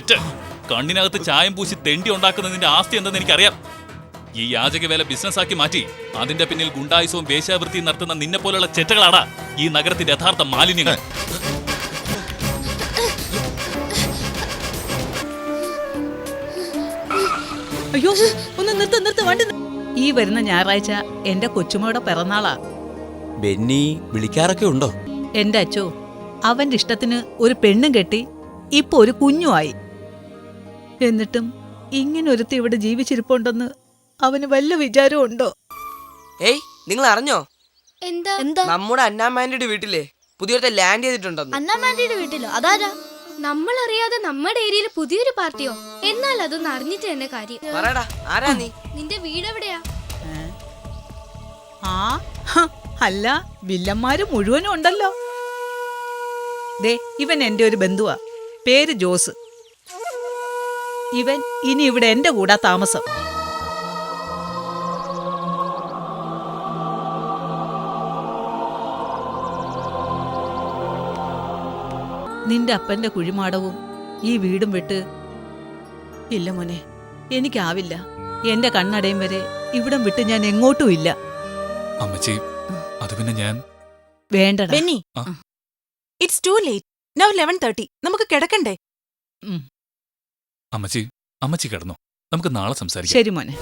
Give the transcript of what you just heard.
ചെറ്റ്, കണ്ണിനകത്ത് ചായം പൂശി തെണ്ടി ഉണ്ടാക്കുന്നതിന്റെ ആസ്തി എന്തെന്ന് എനിക്കറിയാം. ഈ യാചകവേല ബിസിനസ് ആക്കി മാറ്റി അതിന്റെ പിന്നിൽ ഗുണ്ടായുസവും വേശ്യാവൃത്തിയും നടത്തുന്ന നിന്നെ പോലുള്ള ചെറ്റകളാണ് ഈ നഗരത്തിന്റെ യഥാർത്ഥ മാലിന്യങ്ങൾ. അയ്യോ, ഒന്ന് നിർത്ത് വണ്ടി. ഈ വരുന്ന ഞായറാഴ്ച എന്റെ കൊച്ചുമോടെ പിറന്നാളാ. ബെന്നി വിളിക്കാറൊക്കെ ഉണ്ടോ? എന്റെ അച്ചോ, അവന്റെ ഇഷ്ടത്തിന് ഒരു പെണ്ണും കെട്ടി ഇപ്പൊ ഒരു കുഞ്ഞുമായി. എന്നിട്ടും ഇങ്ങനെ ഒരുത്തി ഇവിടെ ജീവിച്ചിരിപ്പുണ്ടെന്ന് അവന് വല്ല വിചാരവും ഉണ്ടോ? ഏയ്, നിങ്ങൾ അറിഞ്ഞോ? എന്താ? നമ്മുടെ അന്നാമാൻഡിയുടെ വീട്ടിലെ പുതിയൊരു ലാൻഡ് ചെയ്തിട്ടുണ്ടെന്ന്. അന്നാമാൻഡിയുടെ വീട്ടിലോ? അതാരാ? നമ്മൾ അറിയാതെ നമ്മുടെ ഏരിയയിൽ പുതിയൊരു പാർട്ടിയോ? എന്നാൽ അതൊന്നും അറിഞ്ഞിട്ട് തന്നെ കാര്യം. പറയടാ, ആരാ നീ? നിന്റെ വീട് എവിടെയാ? അല്ല, വില്ലന്മാര് മുഴുവനും ഉണ്ടല്ലോ. ദേ, ഇവൻ എന്റെ ഒരു ബന്ധുവാ, പേര് ജോസ്. ഇവൻ ഇനി ഇവിടെ എന്റെ കൂടെ താമസം. നിന്റെ അപ്പന്റെ കുഴിമാടവും ഈ വീടും വിട്ട് ഇല്ല മോനെ, എനിക്കാവില്ല. എന്റെ കണ്ണടയും വരെ ഇവിടം വിട്ട് ഞാൻ എങ്ങോട്ടും ഇല്ല. അമ്മച്ചി, അത് പിന്നെ ഞാൻ വേണ്ടടാ. Benny, it's to late. Now 11:30. നമുക്ക് കിടക്കണ്ടേ? അമ്മച്ചി കിടന്നു. നമുക്ക് നാളെ സംസാരിക്കാം. ശരി മോനെ.